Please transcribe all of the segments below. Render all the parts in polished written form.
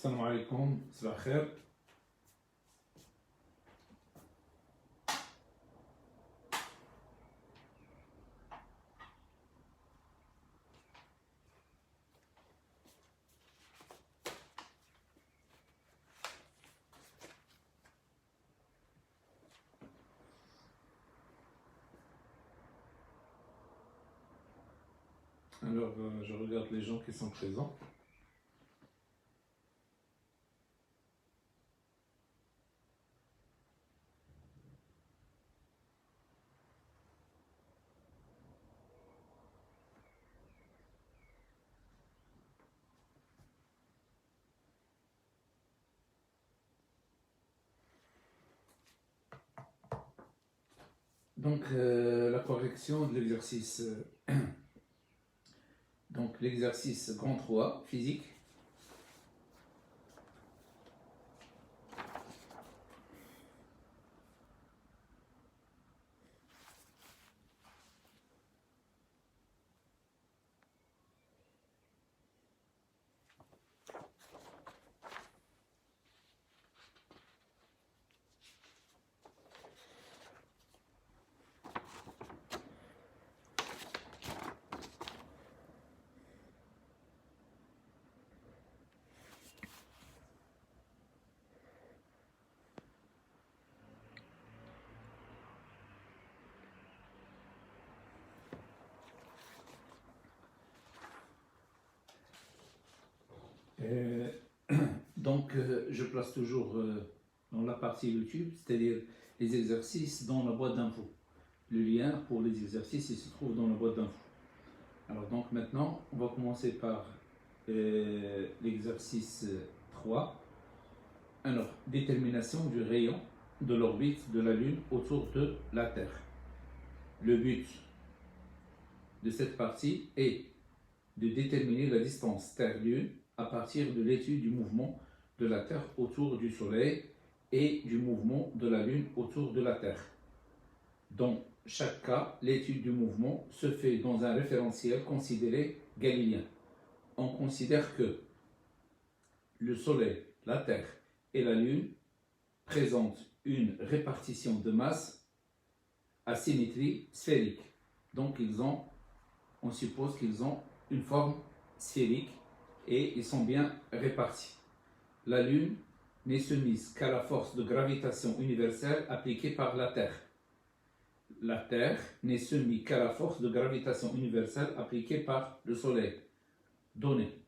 السلام عليكم، صباح الخير. Alors, je regarde les gens qui sont présents. Donc, la correction de l'exercice. Donc, l'exercice grand 3, physique. Donc, je place toujours dans la partie YouTube, c'est-à-dire les exercices dans la boîte d'infos. Le lien pour les exercices, il se trouve dans la boîte d'infos. Alors, donc maintenant, on va commencer par l'exercice 3. Alors, détermination du rayon de l'orbite de la Lune autour de la Terre. Le but de cette partie est de déterminer la distance Terre-Lune à partir de l'étude du mouvement de la Terre autour du Soleil et du mouvement de la Lune autour de la Terre. Dans chaque cas, l'étude du mouvement se fait dans un référentiel considéré galiléen. On considère que le Soleil, la Terre et la Lune présentent une répartition de masse à symétrie sphérique. Donc on suppose qu'ils ont une forme sphérique et ils sont bien répartis. La Lune n'est soumise qu'à la force de gravitation universelle appliquée par la Terre. La Terre n'est soumise qu'à la force de gravitation universelle appliquée par le Soleil. Donnée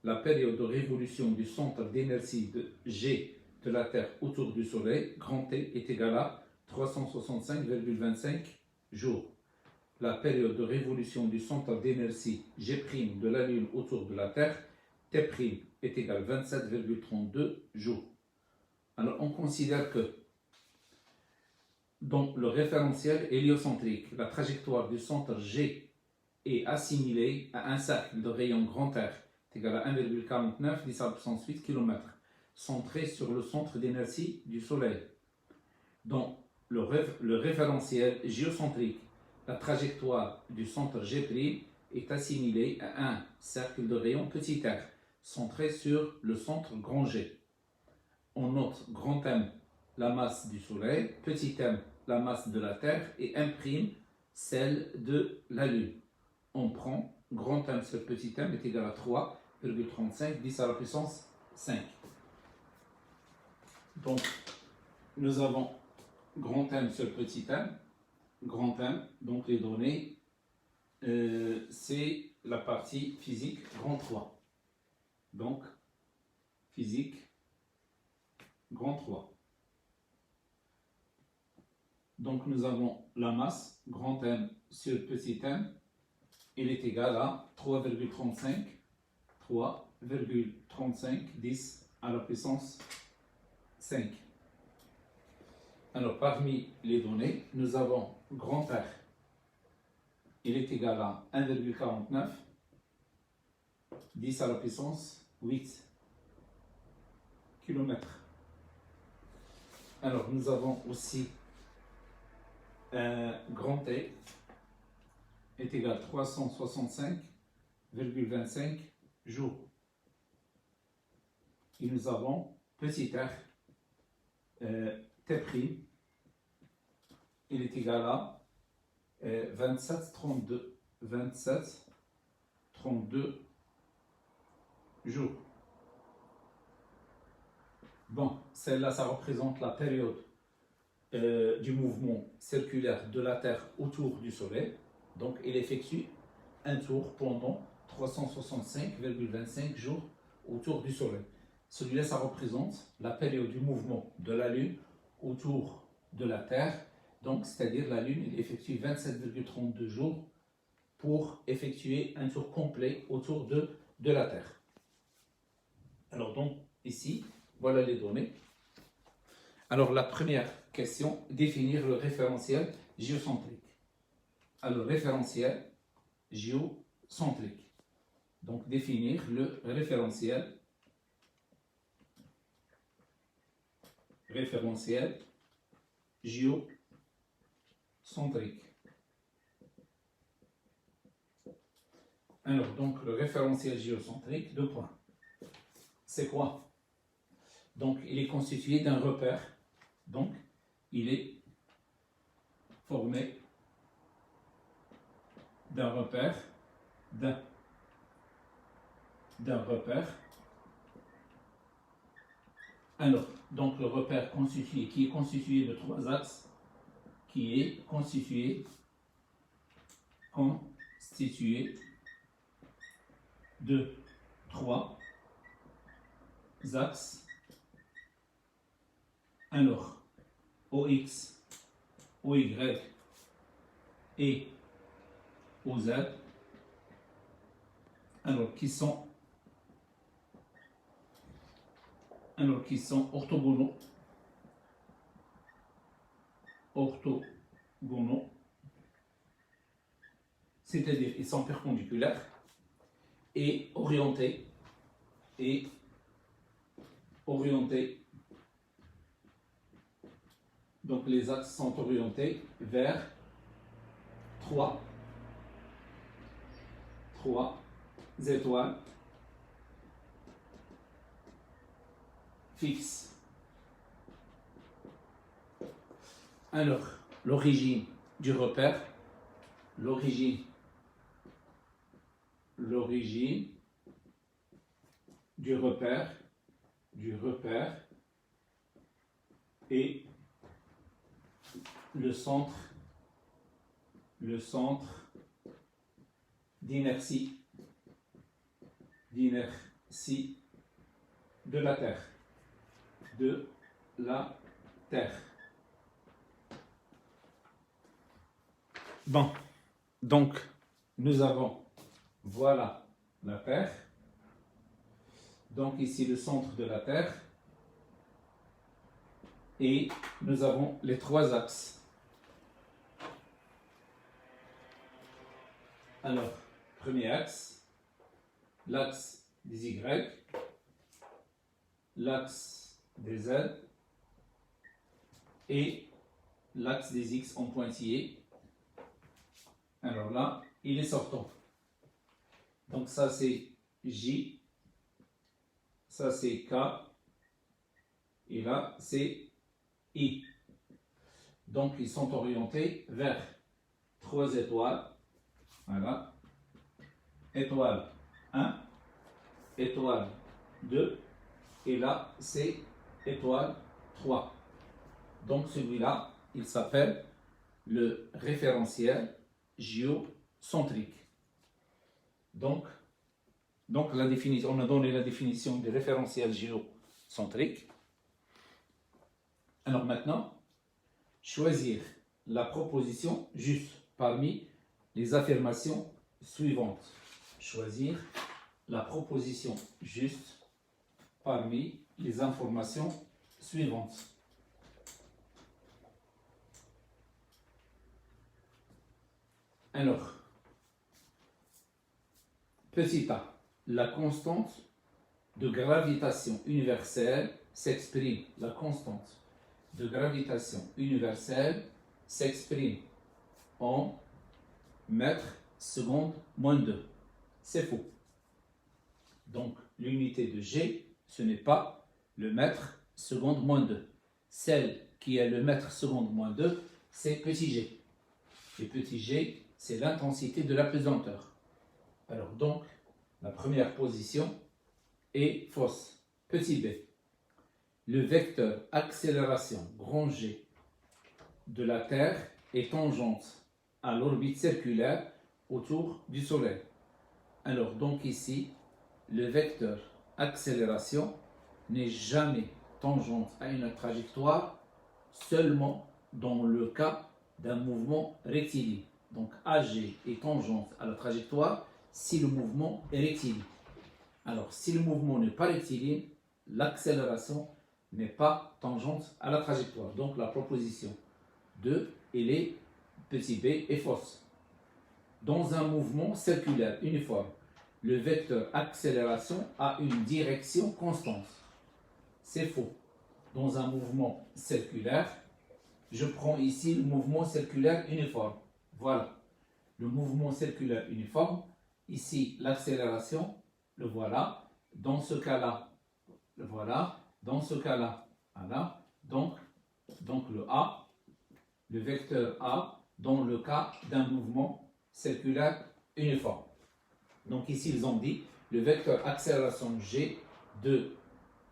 la période de révolution du centre d'inertie de G de la Terre autour du Soleil, grand T, est égal à 365,25 jours. La période de révolution du centre d'inertie G' de la Lune autour de la Terre, T' est égal à 27,32 jours. Alors on considère que dans le référentiel héliocentrique, la trajectoire du centre G est assimilée à un cercle de rayon grand R est égal à 1,49 10 à la puissance 8 km, centré sur le centre d'inertie du Soleil. Dans le référentiel géocentrique, la trajectoire du centre G' est assimilée à un cercle de rayon petit r, centré sur le centre grand G. On note grand M, la masse du Soleil, petit m, la masse de la Terre, et M', celle de la Lune. On prend grand M sur petit m est égal à 3,35 10 à la puissance 5. Donc, nous avons grand M sur petit m, grand M, donc les données, c'est la partie physique grand 3. Donc, physique grand 3. Donc, nous avons la masse, grand M sur petit m, il est égal à 3,35 10 à la puissance 5. Alors, parmi les données, nous avons grand R, il est égal à 1,49 10 à la puissance 8 km. Alors, nous avons aussi grand T est égal à 365,25 jours. et nous avons petit r, T', il est égal à 27, 32 jours. Bon, celle-là, ça représente la période du mouvement circulaire de la Terre autour du Soleil. Donc, il effectue un tour pendant 365,25 jours autour du Soleil. Celui-là, ça représente la période du mouvement de la Lune autour de la Terre. Donc, c'est-à-dire la Lune, il effectue 27,32 jours pour effectuer un tour complet autour de la Terre. Alors donc, ici, voilà les données. Alors la première question, définir le référentiel géocentrique. Alors, référentiel géocentrique. Donc, définir le référentiel géocentrique. Alors, donc, le référentiel géocentrique, deux points. C'est quoi? Donc, il est constitué d'un repère. Donc, il est formé d'un repère, Alors, donc le repère qui est constitué de trois axes, qui est constitué de trois axes. Alors, OX, OY et OZ, alors qui sont orthogonaux, c'est-à-dire ils sont perpendiculaires et orientés, donc les axes sont orientés vers trois étoiles fixes. Alors, l'origine du repère, et le centre d'inertie de la Terre. Bon, donc nous avons, voilà la Terre. Donc ici le centre de la Terre. Et nous avons les trois axes. Alors, premier axe, l'axe des Y, l'axe des Z et l'axe des X en pointillé. Alors là, il est sortant. Donc ça c'est J, ça c'est K, et là c'est I. Donc ils sont orientés vers trois étoiles. Voilà. Étoile 1, étoile 2, et là c'est étoile 3. Donc celui-là, il s'appelle le référentiel géocentrique. Donc la définition, on a donné la définition du référentiel géocentrique. Alors maintenant, choisir la proposition juste parmi les affirmations suivantes. Choisir la proposition juste parmi les informations suivantes. Alors, petit a, la constante de gravitation universelle s'exprime. La constante de gravitation universelle s'exprime en mètres secondes moins 2. C'est faux. Donc, l'unité de G, ce n'est pas le mètre seconde moins 2. Celle qui est le mètre seconde moins 2, c'est petit g. Et petit g, c'est l'intensité de la pesanteur. Alors donc, la première position est fausse. Petit b. Le vecteur accélération grand G de la Terre est tangente à l'orbite circulaire autour du Soleil. Alors donc ici, le vecteur accélération n'est jamais tangente à une trajectoire, seulement dans le cas d'un mouvement rectiligne. Donc AG est tangente à la trajectoire si le mouvement est rectiligne. Alors si le mouvement n'est pas rectiligne, l'accélération n'est pas tangente à la trajectoire. Donc la proposition 2, elle est petit b est fausse. Dans un mouvement circulaire uniforme, le vecteur accélération a une direction constante. C'est faux. Dans un mouvement circulaire, je prends ici le mouvement circulaire uniforme. Voilà. Le mouvement circulaire uniforme, ici l'accélération, le voilà. Dans ce cas-là, le voilà. Dans ce cas-là, voilà. Donc le A, le vecteur A, dans le cas d'un mouvement circulaire uniforme. Donc ici, ils ont dit le vecteur accélération G de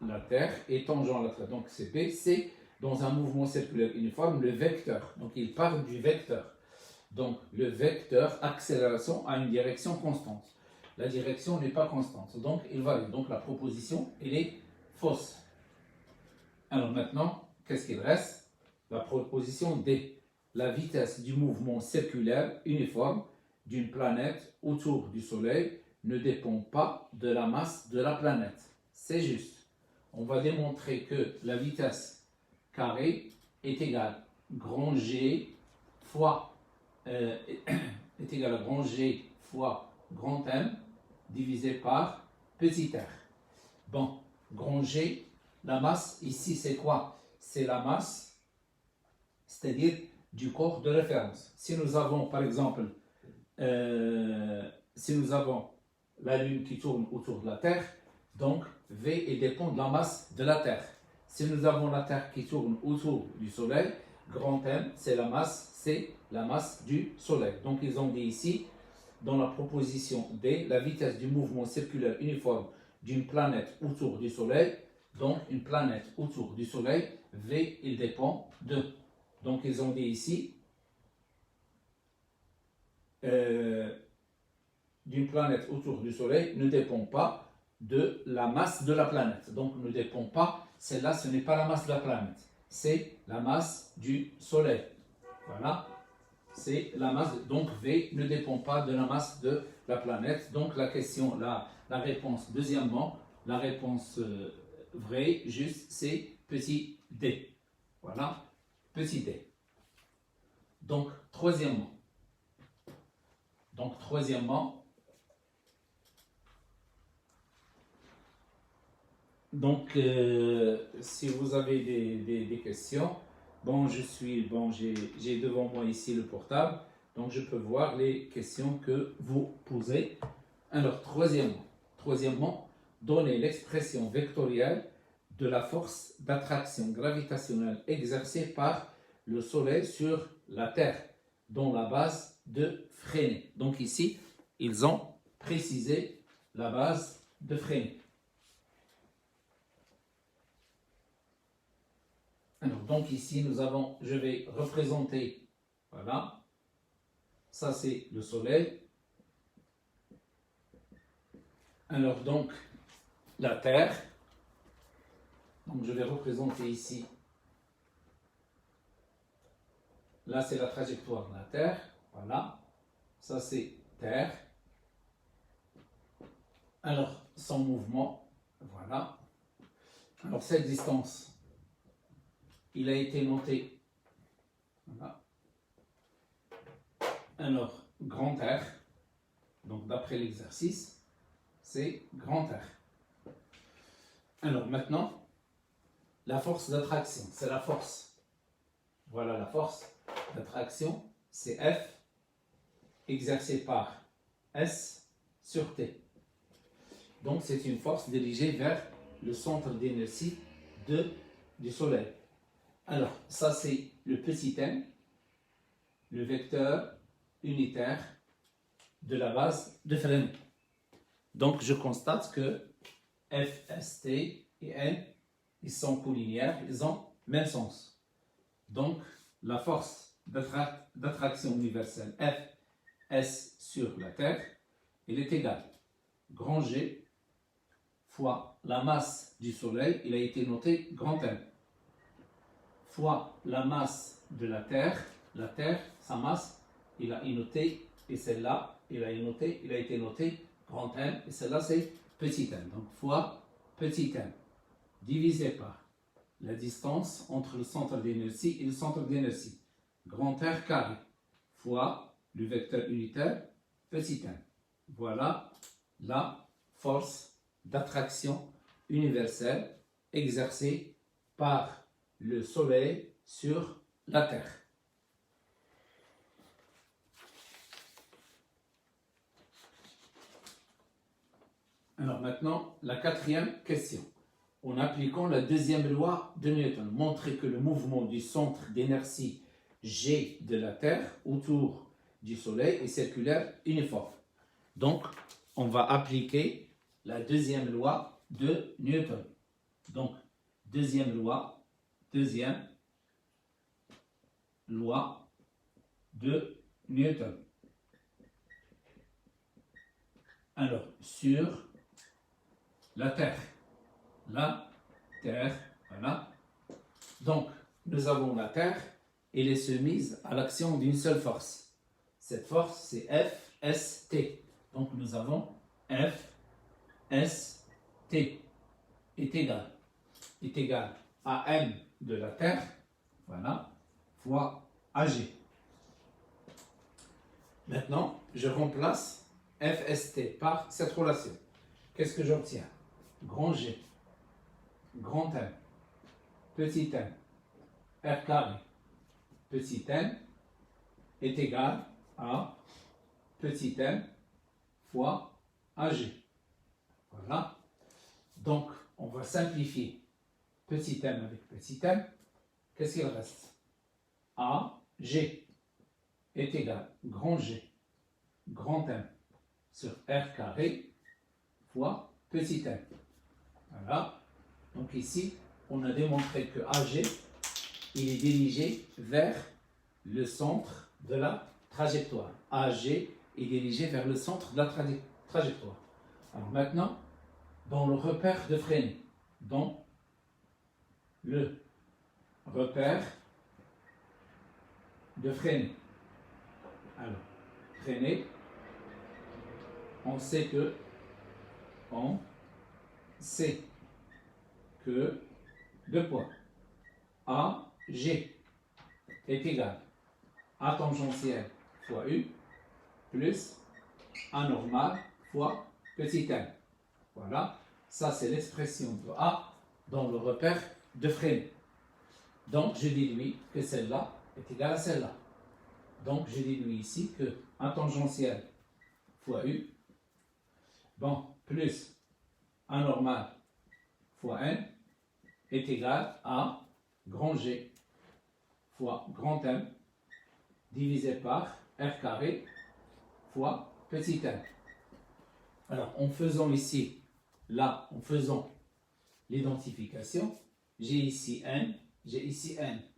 la Terre est tangent à la Terre. Donc c'est P, c'est dans un mouvement circulaire uniforme, le vecteur. Donc il parle du vecteur. Donc le vecteur accélération a une direction constante. La direction n'est pas constante. Donc il varie. Donc la proposition, elle est fausse. Alors maintenant, qu'est-ce qu'il reste? La proposition D. La vitesse du mouvement circulaire uniforme d'une planète autour du Soleil ne dépend pas de la masse de la planète. C'est juste. On va démontrer que la vitesse carrée est égale grand G fois est égal à grand G fois grand M divisé par petit r. Bon, grand G, la masse ici c'est quoi? C'est la masse, c'est-à-dire du corps de référence. Si nous avons par exemple, si nous avons la Lune qui tourne autour de la Terre, donc V dépend de la masse de la Terre. Si nous avons la Terre qui tourne autour du Soleil, grand M, c'est la masse du Soleil. Donc ils ont dit ici, dans la proposition D, la vitesse du mouvement circulaire uniforme d'une planète autour du Soleil, donc une planète autour du Soleil, V, il dépend de. Donc ils ont dit ici, d'une planète autour du Soleil ne dépend pas de la masse de la planète. Donc ne dépend pas, celle-là ce n'est pas la masse de la planète, c'est la masse du Soleil. Voilà, c'est la masse, donc V ne dépend pas de la masse de la planète. Donc la question, la réponse, deuxièmement, la réponse vraie, juste, c'est petit d. Voilà, petit d. Donc troisièmement, si vous avez des questions, j'ai devant moi ici le portable, donc je peux voir les questions que vous posez. Alors, troisièmement, donnez l'expression vectorielle de la force d'attraction gravitationnelle exercée par le Soleil sur la Terre, dont la base de Fresnel. Donc ici, ils ont précisé la base de Fresnel. Alors, donc ici, je vais représenter, voilà, ça c'est le Soleil. Alors donc, la Terre, donc je vais représenter ici, là c'est la trajectoire de la Terre, voilà, ça c'est Terre. Alors, son mouvement, voilà. Alors cette distance, il a été noté, voilà. Alors, grand R, donc d'après l'exercice, c'est grand R. Alors maintenant, la force d'attraction, c'est la force. Voilà la force d'attraction, c'est F exercée par S sur T. Donc c'est une force dirigée vers le centre d'inertie du Soleil. Alors, ça c'est le petit m, le vecteur unitaire de la base de Fresnel. Donc, je constate que F, S, T et N, ils sont collinéaires, ils ont le même sens. Donc, la force d'attraction universelle F, S sur la Terre, elle est égale grand G fois la masse du Soleil, il a été noté grand M, fois la masse de la Terre, sa masse, il a été noté, et celle-là, il a été noté grand M, et celle-là c'est petit m. Donc fois petit m, divisé par la distance entre le centre d'inertie et le centre d'inertie, grand R carré, fois le vecteur unitaire petit m. Voilà la force d'attraction universelle exercée par le Soleil sur la Terre. Alors maintenant, la quatrième question. En appliquant la deuxième loi de Newton, montrer que le mouvement du centre d'inertie G de la Terre autour du Soleil est circulaire uniforme. Donc, on va appliquer la deuxième loi de Newton. Donc, deuxième loi de Newton. Alors, sur la Terre, voilà. Donc, nous avons la Terre, elle est soumise à l'action d'une seule force. Cette force, c'est F, S, T. Donc, nous avons F, S, T est égal à M de la Terre, voilà, fois AG. Maintenant, je remplace F, S, T par cette relation. Qu'est-ce que j'obtiens? Grand G, grand M, petit m, R carré, petit m est égal à petit m fois AG. Voilà. Donc, on va simplifier petit m avec petit m. Qu'est-ce qu'il reste? AG est égal grand G, grand M sur R carré fois petit m. Voilà. Donc ici, on a démontré que AG, il est dirigé vers le centre de la trajectoire. AG est dirigé vers le centre de la trajectoire. Alors maintenant, dans le repère de Fresnel, alors, Fresnel, on sait que deux points AG est égal à tangentiel fois U plus A normal fois petit m. Voilà, ça c'est l'expression de A dans le repère de Fresnel. Donc je déduis que celle-là est égale à celle-là. Donc je déduis ici que A tangentiel fois U, plus A normal fois N est égal à grand G fois grand M divisé par R carré fois petit m. Alors, en faisant ici, en faisant l'identification, j'ai ici N.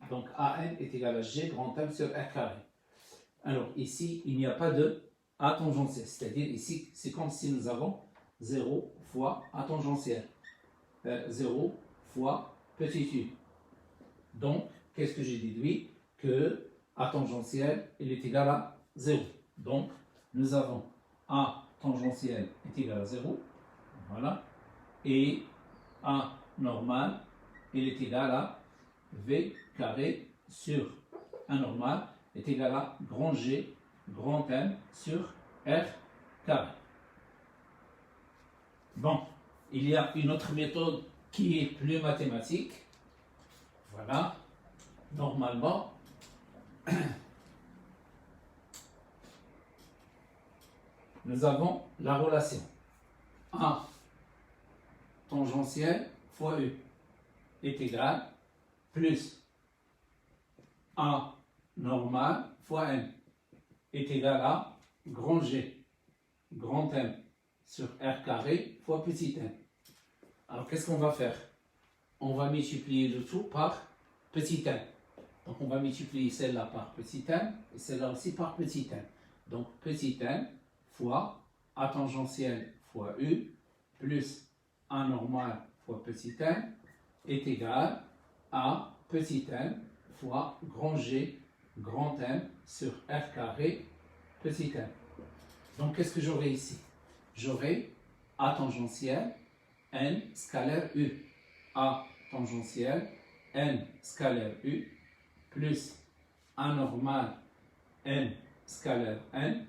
Donc, AN est égal à G grand M sur R carré. Alors, ici, il n'y a pas de A tangentiel. C'est-à-dire, ici, c'est comme si nous avons 0 fois A tangentiel. 0 fois petit u. Donc, qu'est-ce que j'ai déduit? Que A tangentiel, il est égal à 0. Donc, nous avons A tangentiel est égal à 0. Voilà. Et A normal, il est égal à V carré sur A normal est égal à grand G, grand M sur R carré. Bon, il y a une autre méthode qui est plus mathématique. Voilà. Normalement, nous avons la relation A tangentielle fois U est égal plus A normal fois N est égal à grand G, grand M sur R carré fois petit m. Alors qu'est-ce qu'on va faire? On va multiplier le tout par petit m. Donc on va multiplier celle-là par petit m et celle-là aussi par petit m. Donc petit m fois A tangentiel fois U plus A normal fois petit m est égal à petit m fois grand G, grand M sur R carré petit m. Donc qu'est-ce que j'aurai ici? J'aurai A tangentiel N scalaire U. A tangentiel N scalaire U plus A normal N scalaire N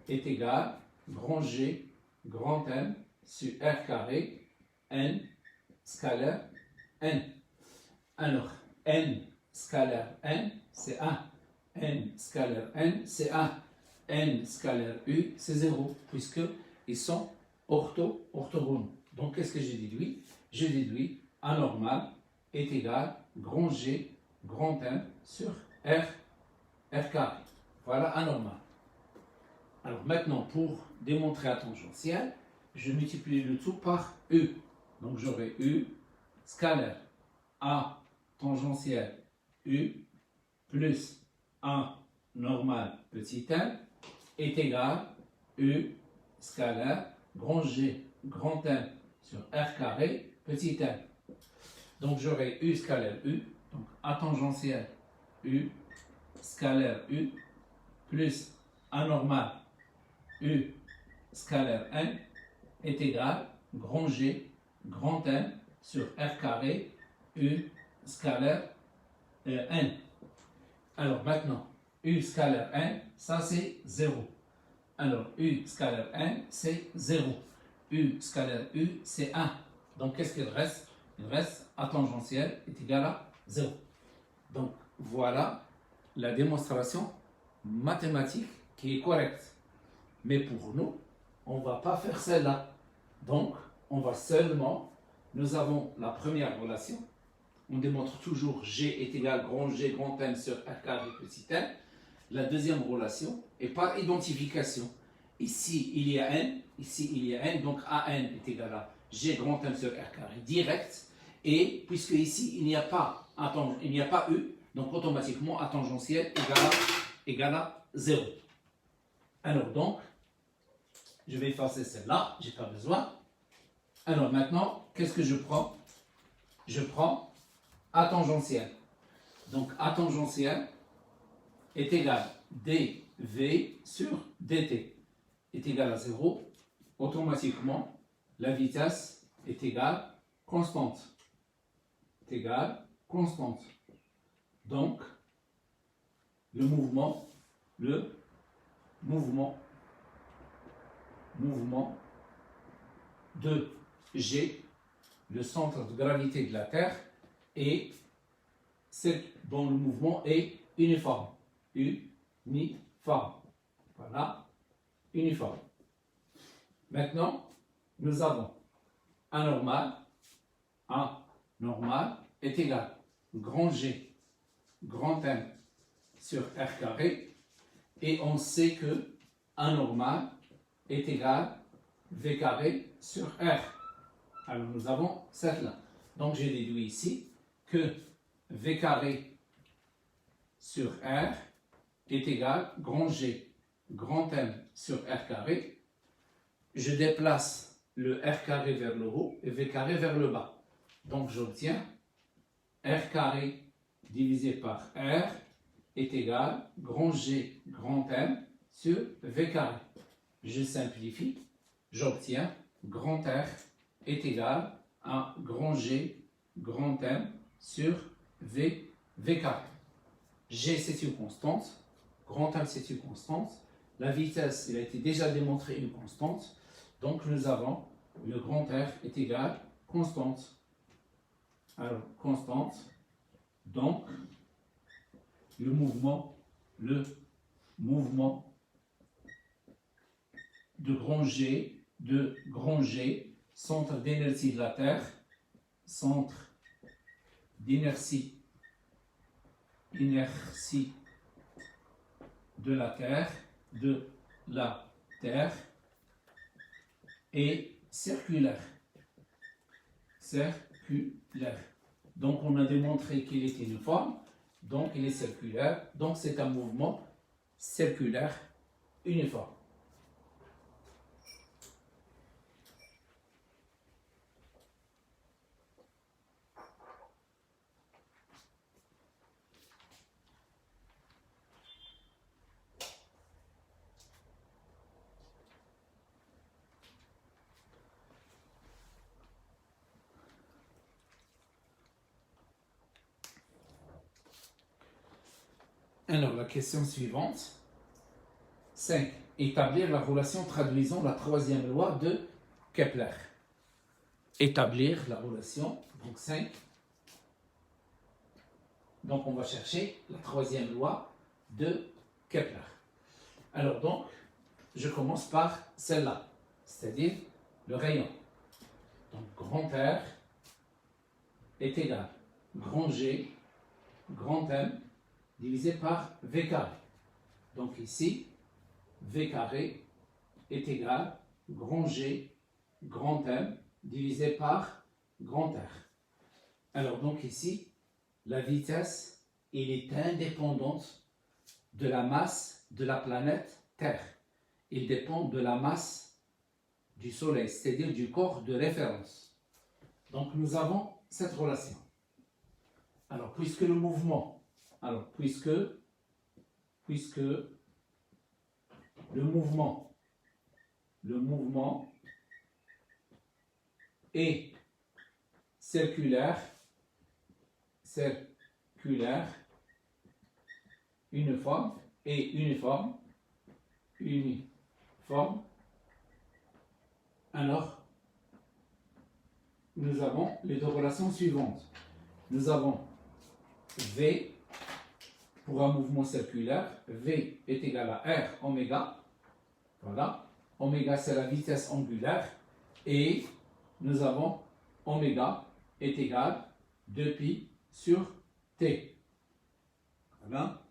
est égal grand G, grand M sur R carré N scalaire N. Alors, N scalaire N, c'est 1. N scalaire N, c'est 1. N scalaire U, c'est 0, puisqu'ils sont orthogonaux. Donc, qu'est-ce que j'ai déduit? Je déduis A normal est égal grand G, grand M sur R carré. Voilà A normal. Alors maintenant, pour démontrer A tangentiel, je multiplie le tout par U. Donc j'aurai U scalaire A tangentiel U plus A normal petit m est égal U scalaire grand G, grand M sur R carré petit m. Donc j'aurai U scalaire U, donc A tangentiel U scalaire U plus A normal U scalaire N est égal grand G, grand M sur R carré U scalaire N. Alors maintenant, U scalaire N, ça c'est 0. Alors U scalaire N, c'est 0. U scalaire U, c'est 1. Donc qu'est-ce qu'il reste? Il reste A tangentiel est égal à 0. Donc voilà la démonstration mathématique qui est correcte. Mais pour nous, on ne va pas faire celle-là. Donc, on va seulement, nous avons la première relation. On démontre toujours G est égal grand G, grand M sur R carré petit m. La deuxième relation est par identification. Ici, il y a N. Ici, il y a N. Donc, AN est égal à G grand M sur R carré direct. Et puisque ici, il n'y a pas U, donc automatiquement, A tangentiel égale à 0. Alors donc, je vais effacer celle-là, je n'ai pas besoin. Alors maintenant, qu'est-ce que je prends? Je prends A tangentiel. Donc A tangentiel est égal dV sur dt est égal à 0. Automatiquement, la vitesse est égale constante. Est égale constante. Donc, le mouvement de G, le centre de gravité de la Terre, et celle dont le mouvement est uniforme. Uniforme. Voilà, uniforme. Maintenant, nous avons A normal est égal grand G, grand M sur R carré, et on sait que A normal est égal V carré sur R. Alors nous avons cette-là. Donc j'ai déduit ici que V carré sur R est égal grand G, grand M sur R carré. Je déplace le R carré vers le haut et V carré vers le bas. Donc j'obtiens R carré divisé par R est égal grand G, grand M sur V carré. Je simplifie, j'obtiens grand R est égal à grand G, grand M sur V carré. G c'est une constante, grand M c'est une constante, la vitesse il a été déjà démontré une constante, donc nous avons le grand R est égal constante. Alors constante, donc le mouvement de grand G, centre d'inertie de la Terre, centre d'inertie de la Terre est circulaire. Donc on a démontré qu'il est uniforme, donc il est circulaire, donc c'est un mouvement circulaire uniforme. Alors, la question suivante. 5. Établir la relation traduisant la troisième loi de Kepler. Établir la relation, donc 5. Donc, on va chercher la troisième loi de Kepler. Alors, donc, je commence par celle-là, c'est-à-dire le rayon. Donc, grand R est égal grand G, grand M, divisé par V carré. Donc ici, V carré est égal grand G, grand M, divisé par grand R. Alors donc ici, la vitesse, elle est indépendante de la masse de la planète Terre. Il dépend de la masse du Soleil, c'est-à-dire du corps de référence. Donc nous avons cette relation. Alors puisque le mouvement, puisque le mouvement est circulaire, uniforme, alors nous avons les deux relations suivantes. Nous avons V pour un mouvement circulaire, V est égal à R oméga, voilà, oméga c'est la vitesse angulaire, et nous avons oméga est égal 2pi sur T. Voilà.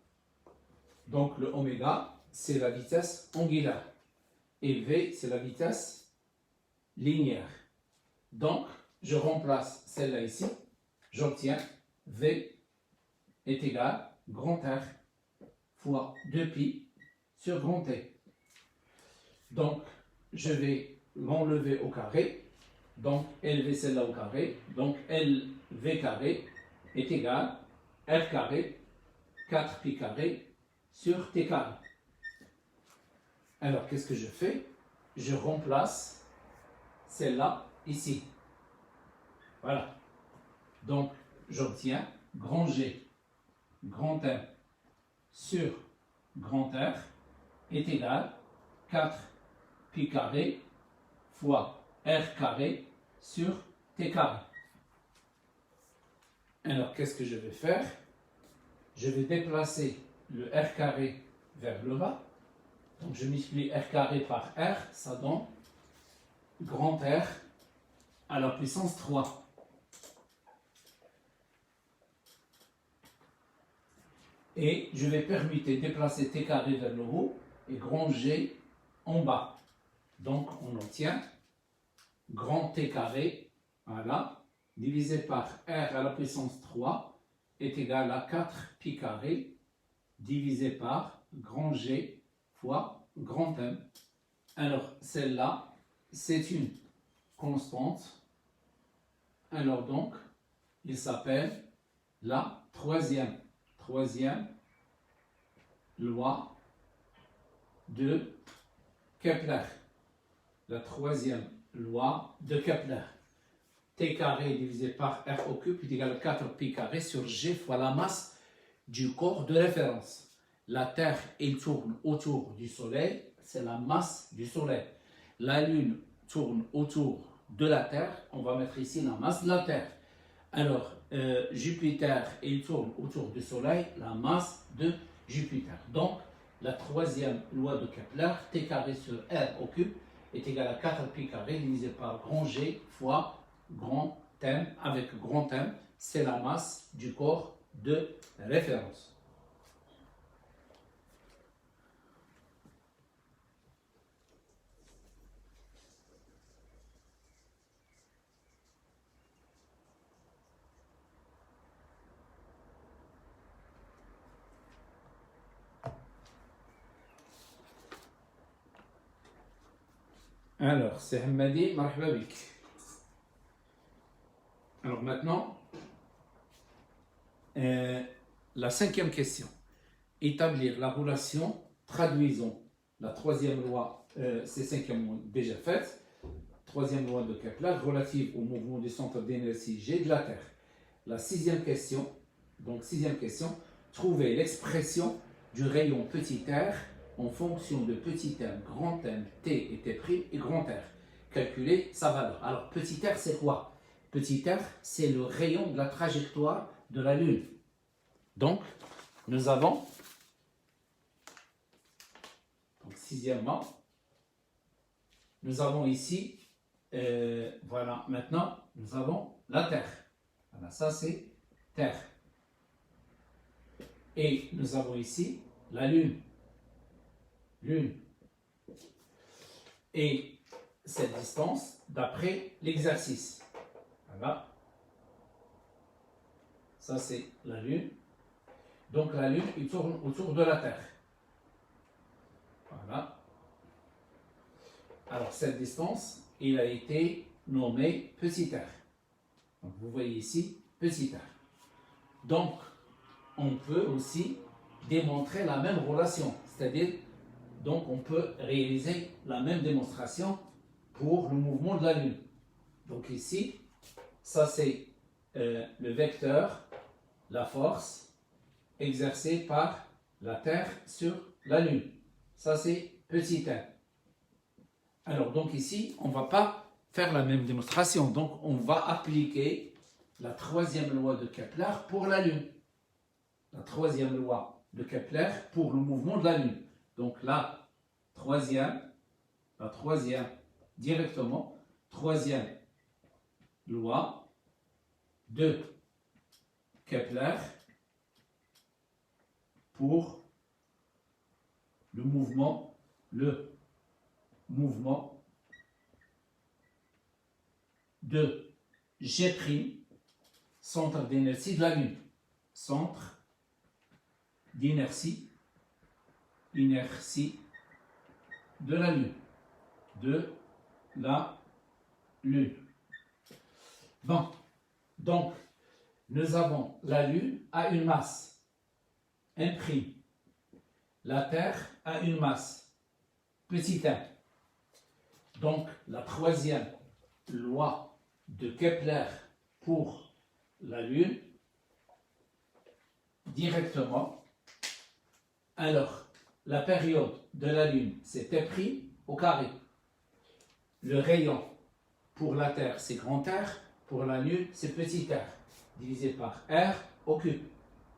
Donc le oméga c'est la vitesse angulaire, et V c'est la vitesse linéaire. Donc je remplace celle-là ici, j'obtiens V est égal grand R fois 2pi sur grand T. Donc, je vais l'enlever au carré. Donc, élever celle-là au carré. Donc, LV carré est égal R carré 4pi carré sur T carré. Alors, qu'est-ce que je fais? Je remplace celle-là ici. Voilà. Donc, j'obtiens grand G, grand M sur grand R est égal 4pi carré fois R carré sur T carré. Alors, qu'est-ce que je vais faire? Je vais déplacer le R carré vers le bas. Donc, je multiplie R carré par R, ça donne grand R à la puissance 3. Et je vais permettre de déplacer T carré vers le haut et grand G en bas. Donc on obtient grand T carré, voilà, divisé par R à la puissance 3 est égal à 4pi carré divisé par grand G fois grand M. Alors celle-là, c'est une constante. Alors donc, il s'appelle la troisième loi de Kepler. La troisième loi de Kepler. T carré divisé par R au cube est égal à 4pi carré sur G fois la masse du corps de référence. La Terre, elle tourne autour du Soleil, c'est la masse du Soleil. La Lune tourne autour de la Terre, on va mettre ici la masse de la Terre. Alors, Jupiter, il tourne autour du Soleil, la masse de Jupiter. Donc, la troisième loi de Kepler, T carré sur R au cube, est égal à 4pi carré divisé par grand G fois grand thème, avec grand thème, c'est la masse du corps de référence. Alors, c'est Hamadi, marhaba bik. Alors maintenant, la cinquième question. Établir la relation, traduisons la troisième loi, c'est cinquième loi déjà faite, troisième loi de Kepler relative au mouvement du centre d'énergie G de la Terre. La sixième question, trouver l'expression du rayon petit r en fonction de petit m, grand M, T et T' et grand R. Calculer sa valeur. Alors, petit r, c'est quoi? Petit r, c'est le rayon de la trajectoire de la Lune. Donc, nous avons, sixièmement, nous avons ici, voilà, maintenant, nous avons la Terre. Voilà, ça c'est Terre. Et nous avons ici la Lune. Lune. Et cette distance d'après l'exercice. Voilà. Ça c'est la Lune. Donc la Lune, il tourne autour de la Terre. Voilà. Alors cette distance, il a été nommé petit r. Donc vous voyez ici petit r. Donc on peut aussi démontrer la même relation, c'est-à-dire donc on peut réaliser la même démonstration pour le mouvement de la Lune. Donc ici, ça c'est le vecteur, la force exercée par la Terre sur la Lune. Ça c'est petit r. Alors donc ici, on ne va pas faire la même démonstration. Donc on va appliquer la troisième loi de Kepler pour la Lune. La troisième loi de Kepler pour le mouvement de la Lune. Donc la troisième directement, troisième loi de Kepler pour le mouvement de G', centre d'inertie de la Lune. Centre d'inertie, de la Lune. Bon, donc, nous avons la Lune a une masse, M'. La Terre a une masse, petit m. Donc, la troisième loi de Kepler pour la Lune, directement. Alors, la période de la Lune, c'est T' au carré. Le rayon pour la Terre, c'est grand R. Pour la Lune, c'est petit r. Divisé par R au cube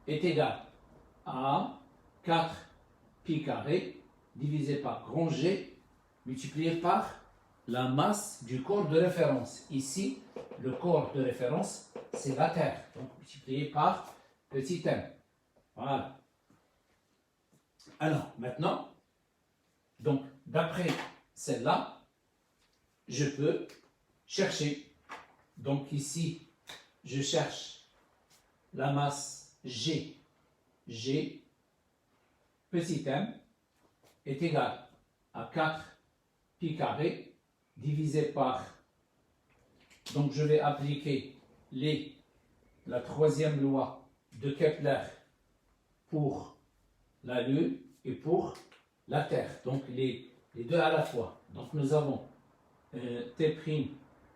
est égal à 4 pi carré divisé par grand G multiplié par la masse du corps de référence. Ici, le corps de référence, c'est la Terre. Donc, multiplié par petit m. Voilà. Alors, maintenant, donc, d'après celle-là, je peux chercher. Donc, ici, je cherche la masse G. Petit m est égal à 4 pi carré divisé par, donc je vais appliquer la troisième loi de Kepler pour la Lune et pour la Terre, donc les deux à la fois. Donc nous avons T'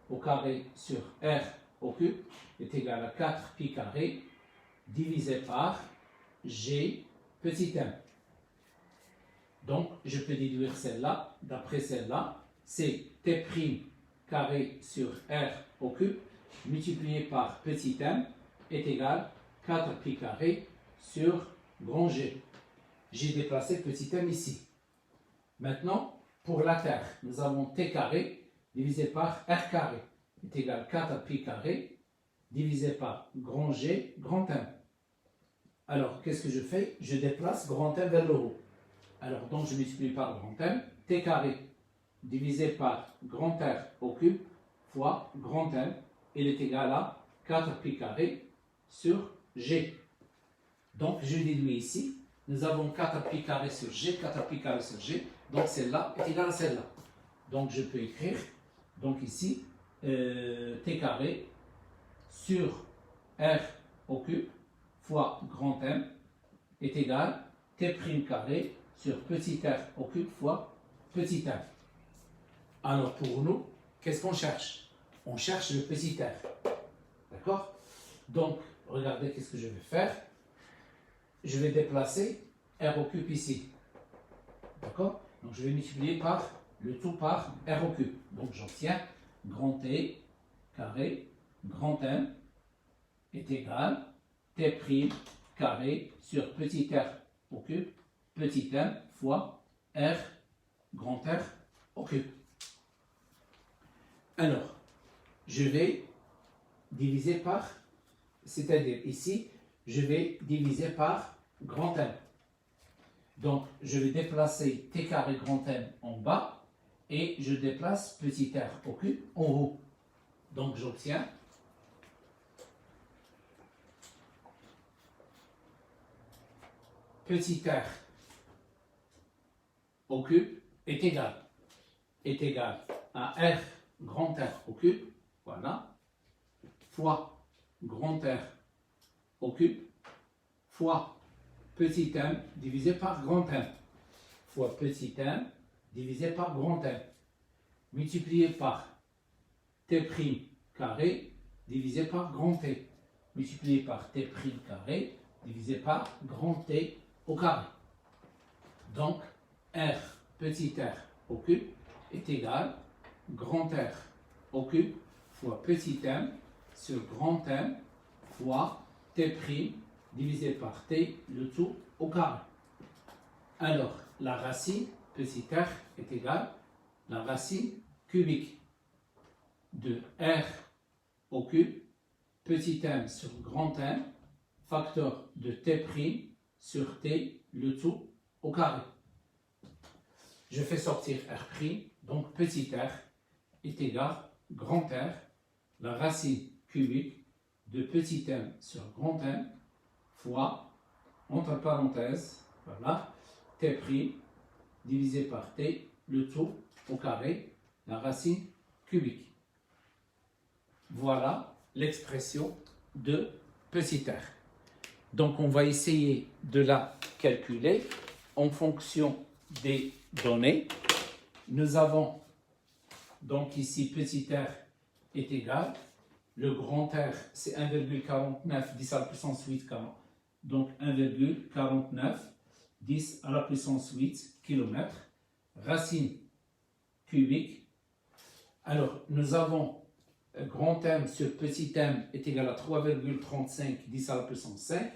au carré sur R au cube est égal à 4 pi carré divisé par G petit m. Donc, je peux déduire celle-là, d'après celle-là, c'est T' carré sur R au cube, multiplié par petit m, est égal à 4 pi carré sur grand G. J'ai déplacé petit m ici. Maintenant, pour la Terre, nous avons T carré divisé par R carré, est égal à 4 pi carré divisé par grand G, grand M. Alors, qu'est-ce que je fais? Je déplace grand M vers le haut. Alors, donc, je multiplie par grand M, T carré divisé par grand R au cube fois grand M, il est égal à 4pi carré sur G. Donc, je déduis ici, nous avons 4pi carré sur G, 4pi carré sur G, donc celle-là est égale à celle-là. Donc, je peux écrire, donc ici, T carré sur R au cube fois grand M est égal à T' carré sur petit r au cube fois petit r. Alors, pour nous, qu'est-ce qu'on cherche? On cherche le petit r. D'accord? Donc, regardez qu'est-ce que je vais faire. Je vais déplacer r au cube ici. D'accord? Donc, je vais multiplier par le tout par r au cube. Donc, j'obtiens grand T carré, grand M est égal T' carré sur petit r au cube, petit m fois r, grand R au cube. Alors, je vais diviser par, c'est-à-dire ici, je vais diviser par grand M. Donc, je vais déplacer T carré grand M en bas et je déplace petit r au cube en haut. Donc, j'obtiens petit r au cube est égal à r grand R au cube, voilà, fois grand R au cube, fois petit m divisé par grand M, fois petit m divisé par grand M, multiplié par T' carré divisé par grand T, multiplié par T' carré divisé par grand T au carré. Donc, R petit r au cube est égal grand R au cube fois petit m sur grand M fois T' divisé par T, le tout au carré. Alors, la racine petit r est égale la racine cubique de R au cube petit m sur grand M facteur de T' sur T, le tout au carré. Je fais sortir R', donc petit r est égal grand R, la racine cubique de petit m sur grand M fois, entre parenthèses, voilà, T' divisé par T, le tout au carré, la racine cubique. Voilà l'expression de petit r. Donc, on va essayer de la calculer en fonction des données. Nous avons donc ici petit r est égal, le grand R c'est 1,49 10 à la puissance 8 km, donc 1,49 10 à la puissance 8 km, racine cubique. Alors nous avons grand M sur petit m est égal à 3,35 10 à la puissance 5,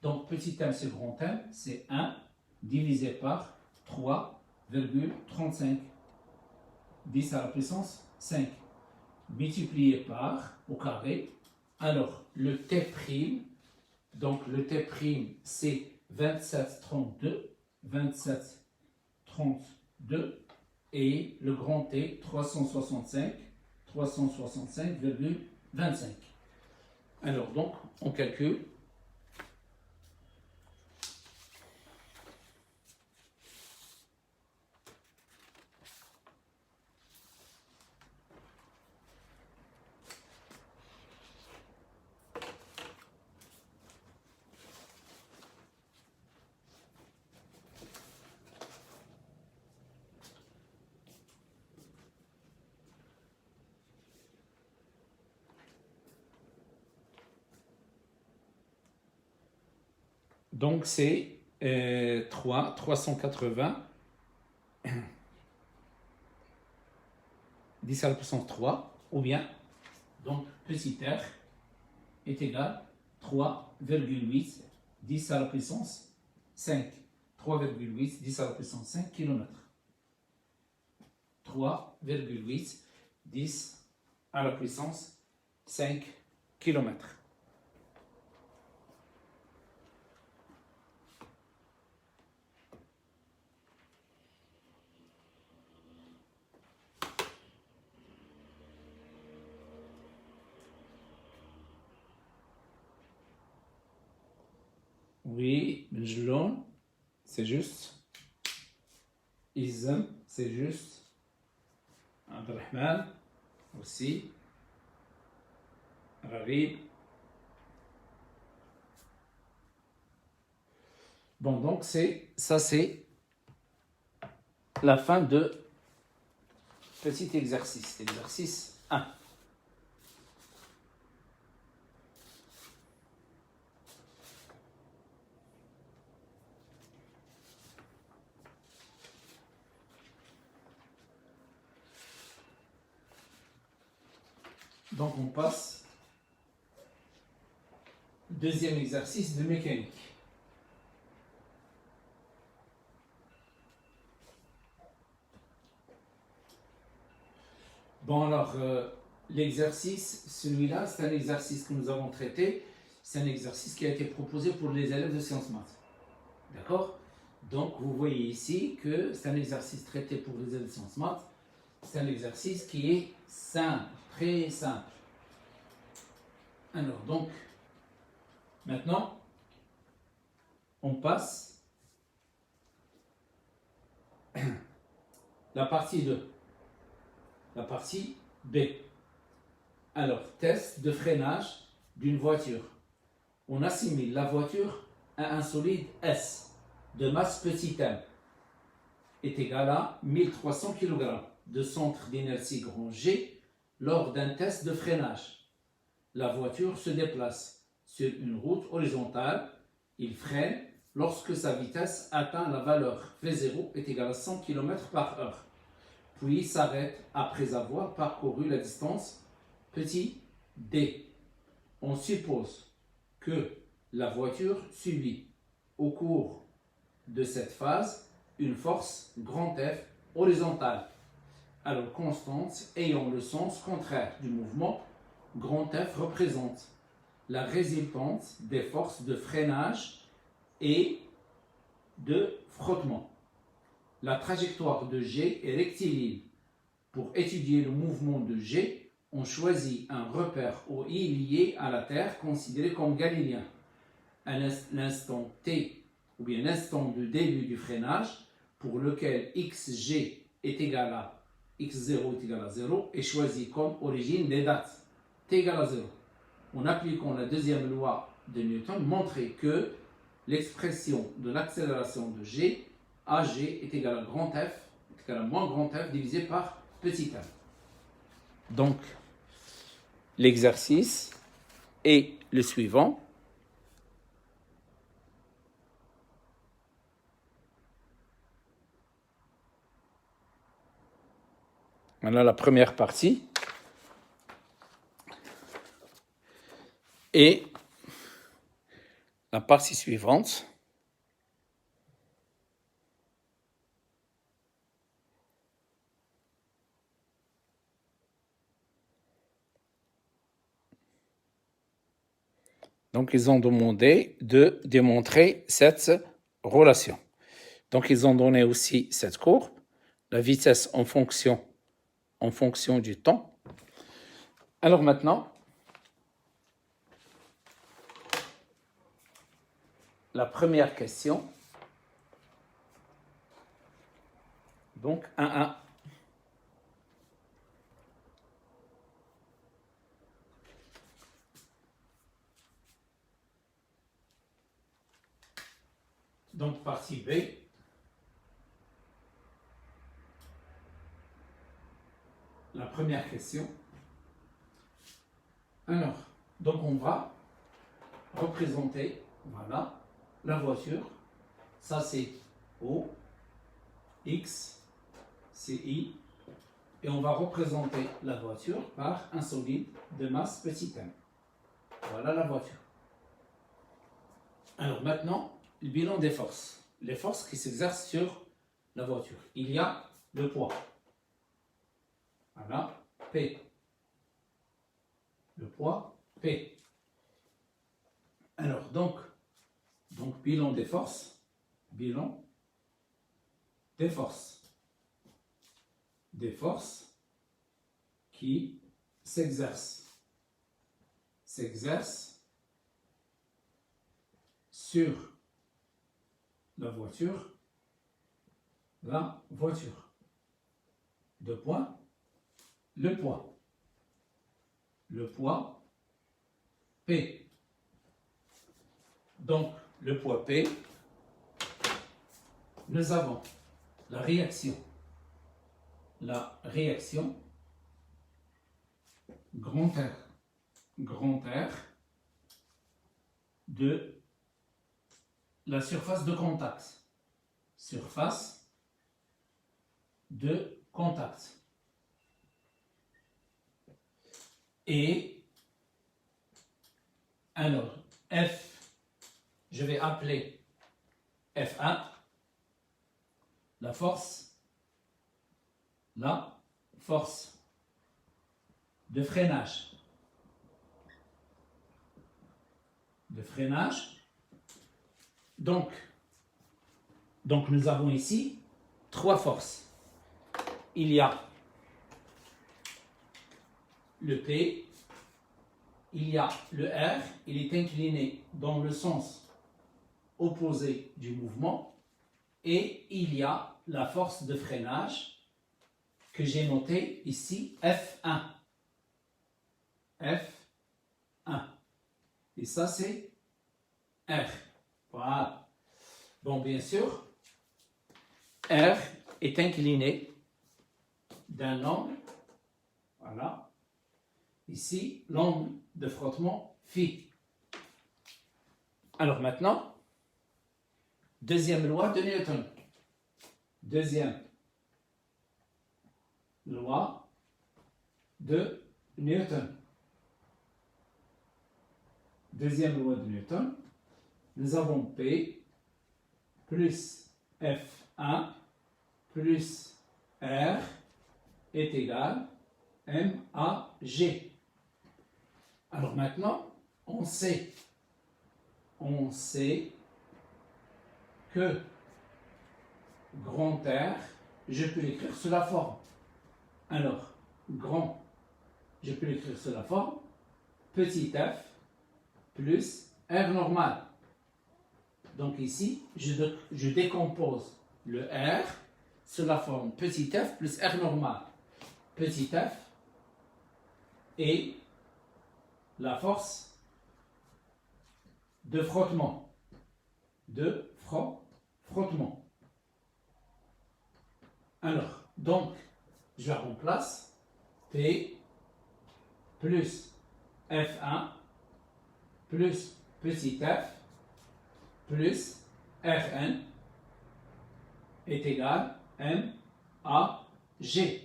donc petit m sur grand M c'est 1 divisé par 3,35 10 à la puissance 5 multiplié par au carré. Alors le T', donc le T' c'est 27,32 et le grand T 365,25. Alors donc on calcule. Donc c'est 380 10 à la puissance 3, ou bien, donc petit r est égal 3,8 10 à la puissance 5. 3,8 10 à la puissance 5 km. 3,8 10 à la puissance 5 km. km. Oui, Benjeloun, c'est juste. Izem, c'est juste. Abdelrahman, aussi. Rarib. Bon, donc c'est la fin de petit exercice. Exercice 1. Donc on passe au deuxième exercice de mécanique. Bon alors, l'exercice, celui-là, c'est un exercice que nous avons traité. C'est un exercice qui a été proposé pour les élèves de sciences maths. D'accord? Donc vous voyez ici que c'est un exercice traité pour les élèves de sciences maths. C'est un exercice qui est simple, très simple. Alors donc, maintenant, on passe la partie 2. La partie B. Alors, test de freinage d'une voiture. On assimile la voiture à un solide S de masse petit m est égal à 1300 kg de centre d'inertie grand G lors d'un test de freinage. La voiture se déplace sur une route horizontale. Il freine lorsque sa vitesse atteint la valeur V0 est égale à 100 km/h. Puis s'arrête après avoir parcouru la distance petit d. On suppose que la voiture subit au cours de cette phase une force grand F horizontale, alors constante ayant le sens contraire du mouvement. Grand F représente la résultante des forces de freinage et de frottement. La trajectoire de G est rectiligne. Pour étudier le mouvement de G, on choisit un repère OI lié à la Terre considéré comme galiléen. À l'instant T, ou bien l'instant de début du freinage, pour lequel XG est égal à X0 est égal à 0, est choisi comme origine des dates. T égale à 0. En appliquant la deuxième loi de Newton, montrer que l'expression de l'accélération de G, AG, est égal à grand F, est égal à moins grand F divisé par petit m. Donc, l'exercice est le suivant. Voilà la première partie. Et la partie suivante. Donc, ils ont demandé de démontrer cette relation. Donc, ils ont donné aussi cette courbe, la vitesse en fonction du temps. Alors maintenant, la première question. Donc, 1-1. Donc, partie B. La première question. Alors, donc on va représenter, voilà, la voiture. Ça c'est O, X, c'est I. Et on va représenter la voiture par un solide de masse petit m. Voilà la voiture. Alors maintenant, le bilan des forces. Les forces qui s'exercent sur la voiture. Il y a le poids. Voilà, P. Le poids, P. donc bilan des forces, bilan des forces qui s'exercent sur la voiture. Deux points, le poids P. Donc, le poids P, nous avons la réaction grand R de la surface de contact. Et alors, F, je vais appeler F1, la force de freinage. Donc nous avons ici trois forces. Il y a le P, il y a le R, il est incliné dans le sens opposé du mouvement, et il y a la force de freinage que j'ai notée ici, F1. Et ça, c'est R. Voilà. Bon, bien sûr, R est incliné d'un angle, voilà. Ici, l'angle de frottement phi. Alors maintenant, deuxième loi de Newton. Deuxième loi de Newton. Nous avons P plus F1 plus R est égal MAG. Alors maintenant, on sait que grand R, je peux l'écrire sous la forme. Alors, grand, je peux l'écrire sous la forme petit f plus R normal. Donc ici, je décompose le R sous la forme petit f plus R normal. Petit f et la force de frottement. Alors, donc, je remplace P plus F1 plus petit f plus Rn est égal à MAG.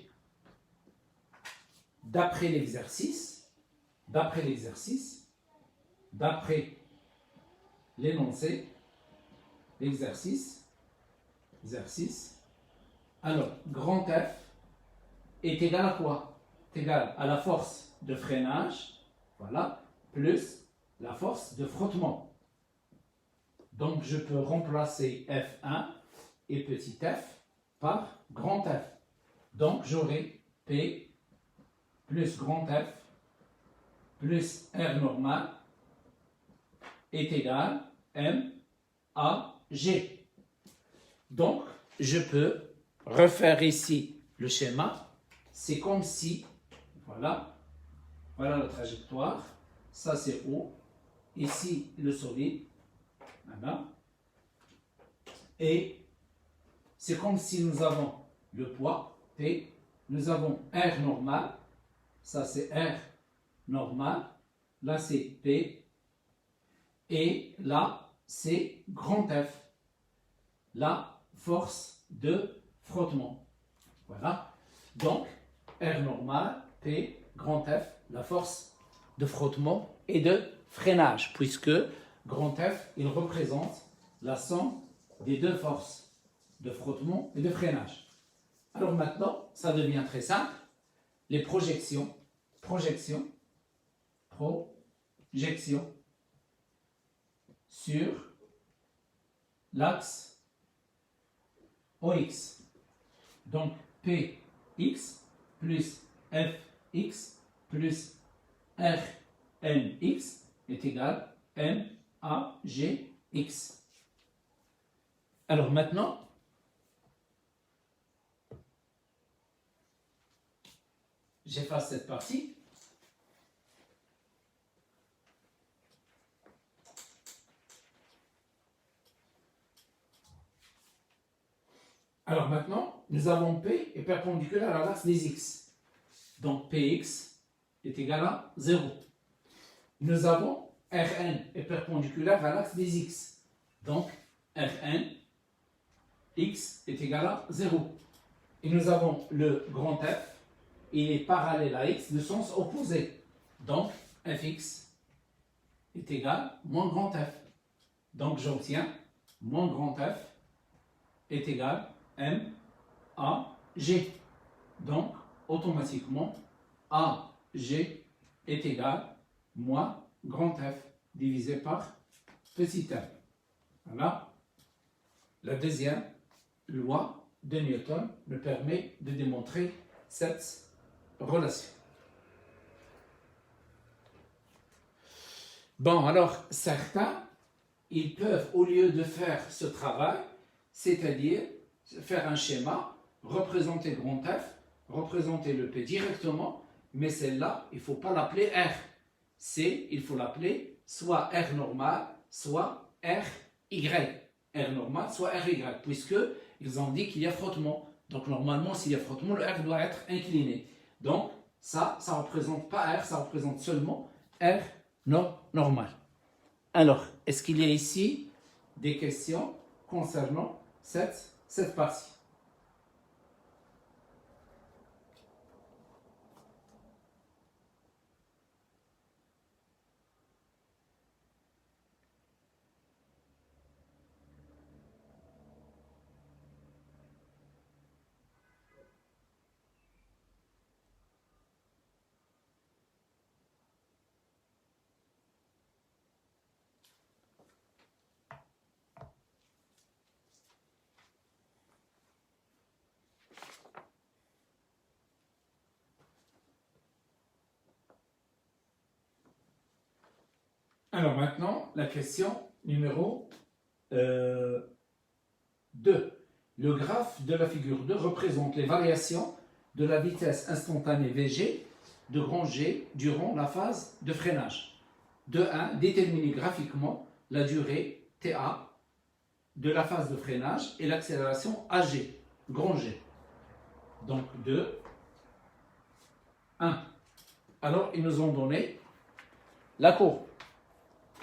D'après l'exercice, d'après l'énoncé, l'exercice, alors grand F est égal à quoi? Est égal à la force de freinage, voilà, plus la force de frottement. Donc je peux remplacer F1 et petit f par grand F. Donc j'aurai P plus grand F plus R normal est égal à MAG. Donc je peux refaire ici le schéma. C'est comme si, voilà la trajectoire, ça c'est O, ici le solide, voilà. Et c'est comme si nous avons le poids P, nous avons R normal, ça c'est R normal, là c'est P, et là c'est grand F, la force de frottement. Voilà. Donc, R normal, P, grand F, la force de frottement et de freinage, puisque grand F, il représente la somme des deux forces de frottement et de freinage. Alors maintenant, ça devient très simple. Les projections sur l'axe OX. Donc PX plus FX plus RNX est égal à MAGX. Alors maintenant, j'efface cette partie. Alors maintenant, nous avons P est perpendiculaire à l'axe des X. Donc Px est égal à 0. Nous avons Rn est perpendiculaire à l'axe des X. Donc Rn, X est égal à 0. Et nous avons le grand F, il est parallèle à X de sens opposé. Donc Fx est égal à moins grand F. Donc j'obtiens moins grand F est égal à MAG. Donc automatiquement AG est égal à moins grand F divisé par petit f. Voilà. La deuxième loi de Newton me permet de démontrer cette relation. Bon, alors certains, ils peuvent, au lieu de faire ce travail, c'est-à-dire faire un schéma, représenter grand F, représenter le P directement, mais celle-là, il ne faut pas l'appeler R. Il faut l'appeler soit R normal, soit RY. R normal, soit RY, puisqu'ils ont dit qu'il y a frottement. Donc normalement, s'il y a frottement, le R doit être incliné. Donc ça ne représente pas R, ça représente seulement R normal. Alors, est-ce qu'il y a ici des questions concernant cette partie? Alors maintenant, la question numéro 2. Le graphe de la figure 2 représente les variations de la vitesse instantanée Vg de grand G durant la phase de freinage. De 1, déterminer graphiquement la durée TA de la phase de freinage et l'accélération AG, grand G. Donc 2, 1. Alors, ils nous ont donné la courbe.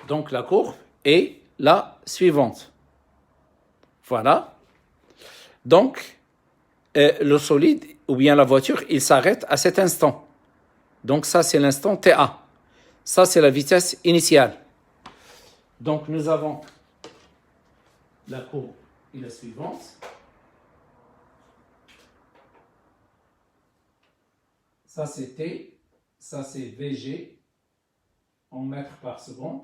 Donc la courbe est la suivante. Voilà. Donc, le solide, ou bien la voiture, il s'arrête à cet instant. Donc ça, c'est l'instant TA. Ça, c'est la vitesse initiale. Donc nous avons la courbe est la suivante. Ça, c'est T. Ça, c'est Vg en mètres par seconde.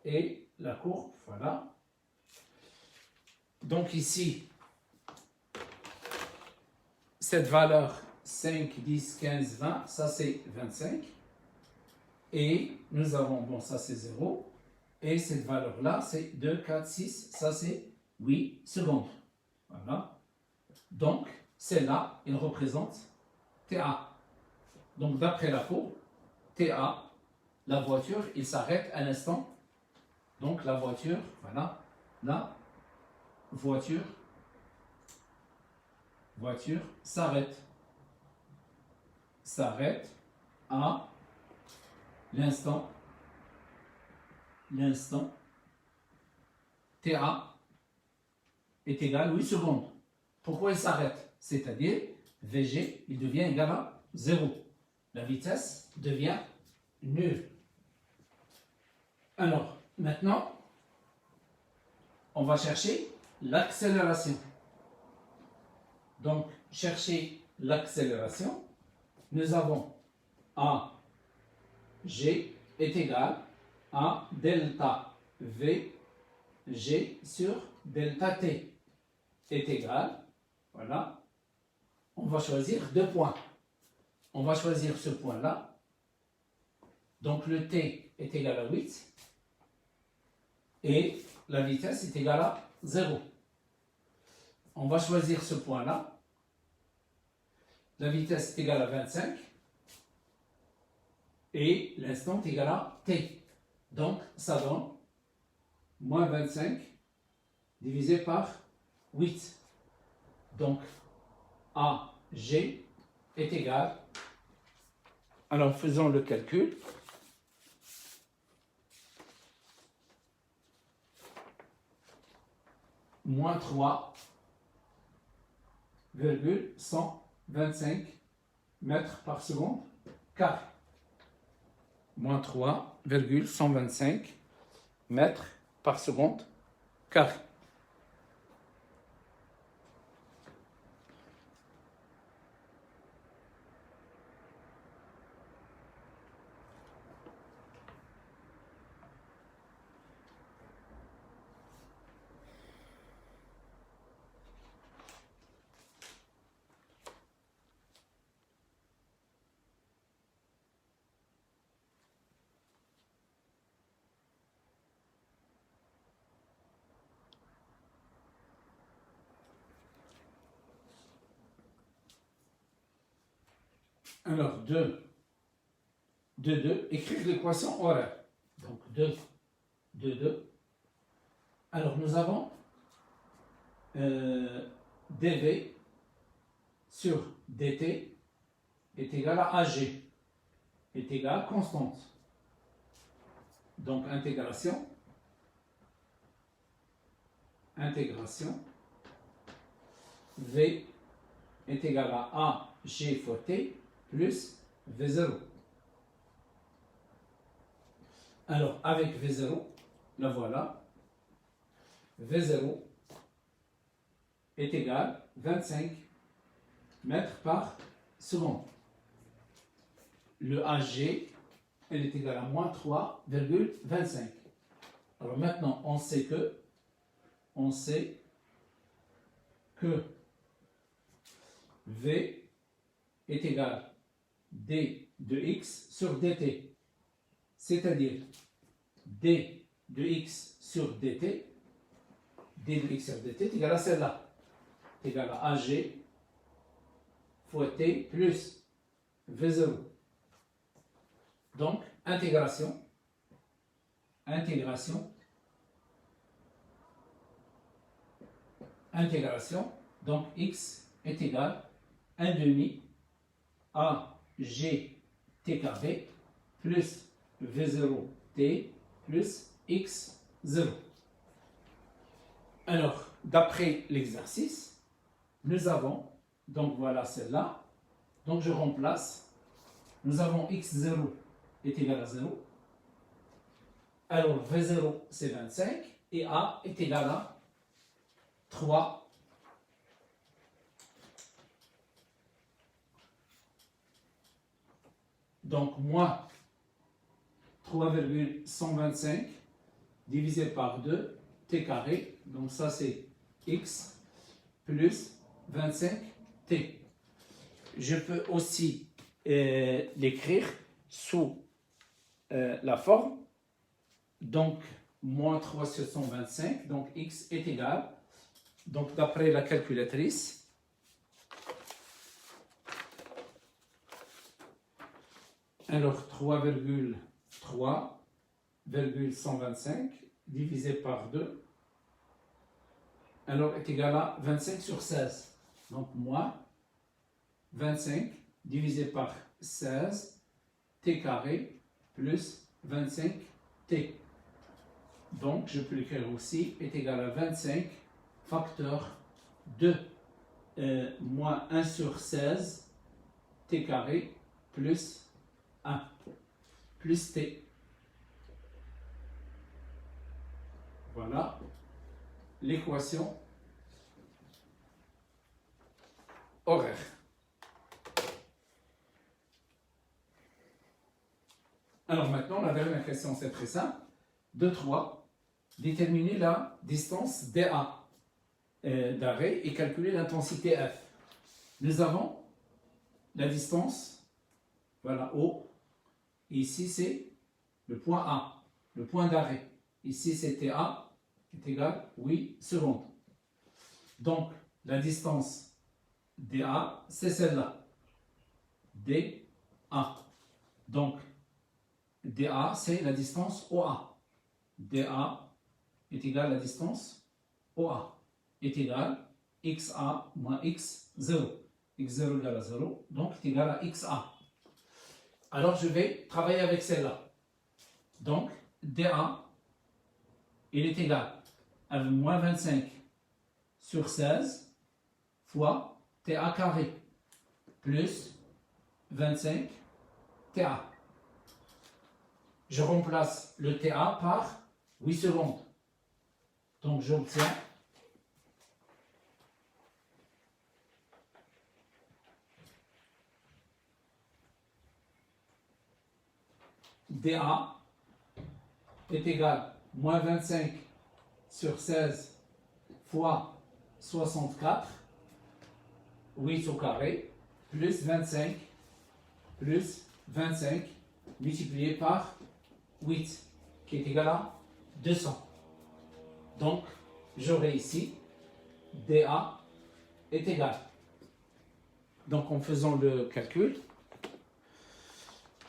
Et la courbe, voilà. Donc ici, cette valeur 5, 10, 15, 20, ça c'est 25. Et nous avons, bon, ça c'est 0. Et cette valeur-là, c'est 2, 4, 6, ça c'est 8 secondes. Voilà. Donc, celle-là, elle représente TA. Donc, d'après la courbe, TA, la voiture, il s'arrête à l'instant. Donc, la voiture, voilà, la voiture s'arrête à l'instant TA est égal à 8 secondes. Pourquoi il s'arrête? C'est-à-dire, Vg, il devient égal à 0. La vitesse devient nulle. Alors, maintenant, on va chercher l'accélération. Donc, chercher l'accélération, nous avons AG est égal à delta VG sur delta T est égal, voilà, on va choisir deux points. On va choisir ce point-là. Donc le T est égal à 8 et la vitesse est égale à 0. On va choisir ce point-là. La vitesse est égale à 25 et l'instant est égal à T. Donc ça donne moins 25 divisé par 8. Donc AG est égal. Alors faisons le calcul. Moins 3,125 mètres par seconde carré. Moins 3,125 mètres par seconde carré. Alors, 2, écrire l'équation horaire. Donc, 2, 2. Alors, nous avons dV sur dt est égal à AG, est égal à constante. Donc, intégration, V est égal à AG fois T plus V0. Alors, avec V0, la voilà. V0 est égal à 25 mètres par seconde. Le AG, elle est égale à moins 3,25. Alors maintenant, on sait que V est égal à d de x sur dt. C'est-à-dire d de x sur dt, d de x sur dt est égal à celle-là, est égal à AG fois t plus V0. Donc, intégration, donc x est égal à 1 demi AG t carré plus V0 t plus x0. Alors, d'après l'exercice, nous avons, donc voilà celle-là, donc je remplace, nous avons x0 est égal à 0, alors V0 c'est 25 et A est égal à 3. Donc, moins 3,125 divisé par 2, t carré. Donc, ça, c'est x plus 25t. Je peux aussi l'écrire sous la forme. Donc, moins 325. Donc, x est égal. Donc, d'après la calculatrice, alors 3,125 divisé par 2, alors est égal à 25 sur 16. Donc moins 25 divisé par 16, t carré plus 25t. Donc je peux l'écrire aussi est égal à 25 facteur de moins 1 sur 16, t carré plus 1 plus t. Voilà l'équation horaire. Alors maintenant, la dernière question, c'est très simple. 2, 3. déterminer la distance DA d'arrêt et calculer l'intensité F. Nous avons la distance, voilà, O. Ici, c'est le point A, le point d'arrêt. Ici, c'est TA, est égal 8 secondes. Donc, la distance DA, c'est celle-là. DA. Donc, DA, c'est la distance OA. DA est égal à la distance OA. Est égal XA moins X0. X0 égale à 0, donc est égal à XA. Alors, je vais travailler avec celle-là. Donc, DA, il est égal à moins 25 sur 16 fois TA carré plus 25 TA. Je remplace le TA par 8 secondes. Donc, j'obtiens DA est égal à moins 25 sur 16 fois 64, 8 au carré, plus 25 multiplié par 8, qui est égal à 200. Donc, j'aurai ici DA est égal. Donc, en faisant le calcul,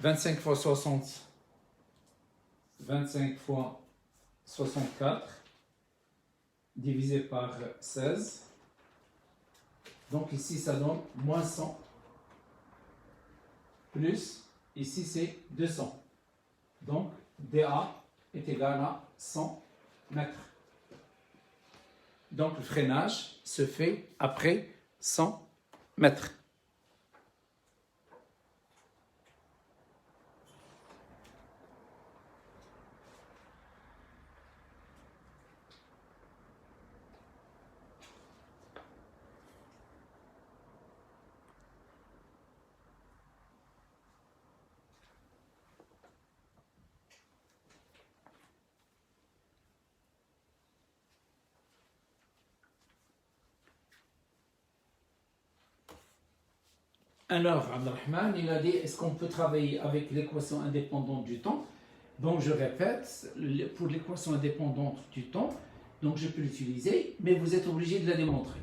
25 fois 60, 25 fois 64, divisé par 16. Donc ici, ça donne moins 100, plus, ici c'est 200. Donc DA est égal à 100 mètres. Donc le freinage se fait après 100 mètres. Alors, Abdelrahman, il a dit, est-ce qu'on peut travailler avec l'équation indépendante du temps? Donc, je répète, pour l'équation indépendante du temps, donc je peux l'utiliser, mais vous êtes obligé de la démontrer.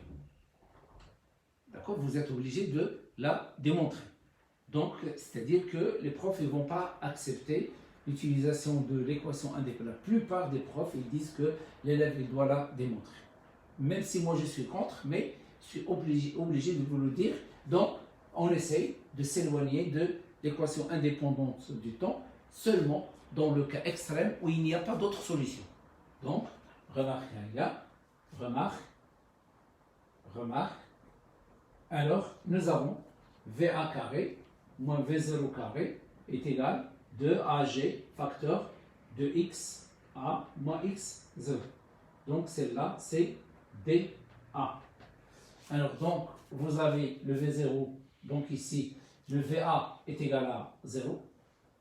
D'accord? Vous êtes obligé de la démontrer. Donc, c'est-à-dire que les profs ne vont pas accepter l'utilisation de l'équation indépendante. La plupart des profs, ils disent que l'élève il doit la démontrer. Même si moi je suis contre, mais je suis obligé de vous le dire. Donc, on essaye de s'éloigner de l'équation indépendante du temps seulement dans le cas extrême où il n'y a pas d'autre solution. Donc, remarque, remarque. Alors, nous avons VA carré moins V0 carré est égal à 2AG facteur de XA moins X0. Donc, celle-là, c'est DA. Alors, donc, vous avez le V0. Donc ici, le VA est égal à 0.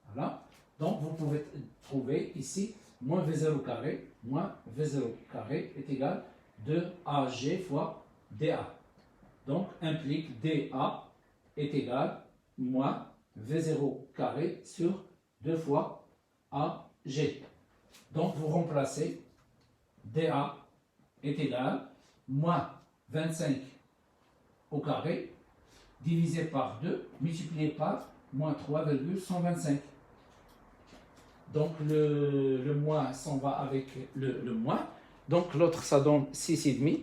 Voilà. Donc vous pouvez trouver ici moins V0 carré, moins V0 carré est égal à 2AG fois DA. Donc implique DA est égal à moins V0 carré sur 2 fois AG. Donc vous remplacez DA est égal à moins 25 au carré divisé par 2, multiplié par moins 3,125. Donc le moins s'en va avec le moins. Donc l'autre, ça donne 6,5.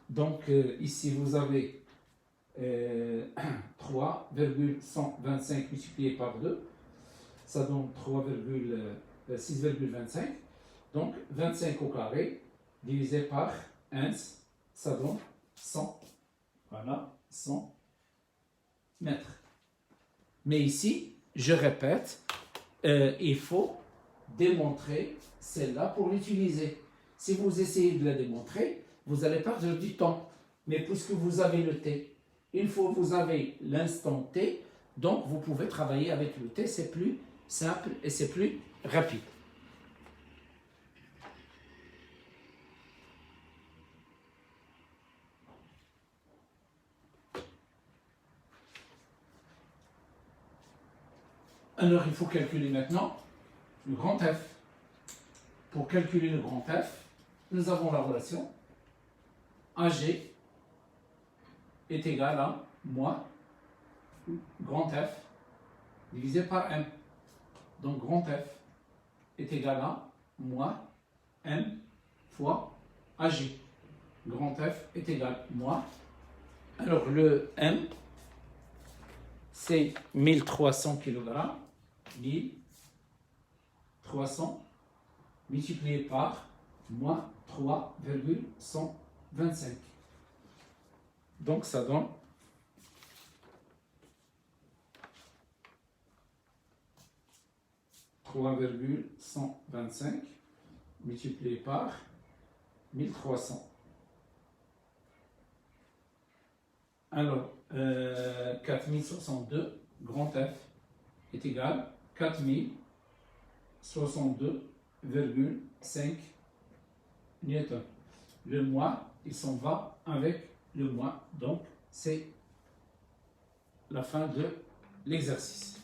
Donc ici, vous avez 3,125 multiplié par 2. Ça donne 6,25. Donc 25 au carré divisé par 1, ça donne 100. Voilà. 100 mètres. Mais ici, je répète, il faut démontrer celle-là pour l'utiliser. Si vous essayez de la démontrer, vous allez perdre du temps. Mais puisque vous avez le T, une fois que vous avez l'instant T, donc vous pouvez travailler avec le T, c'est plus simple et c'est plus rapide. Alors, il faut calculer maintenant le grand F. Pour calculer le grand F, nous avons la relation AG est égal à moins grand F divisé par M. Donc, grand F est égal à moins M fois AG. Grand F est égal à moins. Alors, le M, c'est 1300 kg. 1300 multiplié par moins 3,125. Donc, ça donne 3,125 multiplié par 1300. Alors, 4062, grand F, est égal à 4062,5 newtons. Le moins, il s'en va avec le moins. Donc, c'est la fin de l'exercice.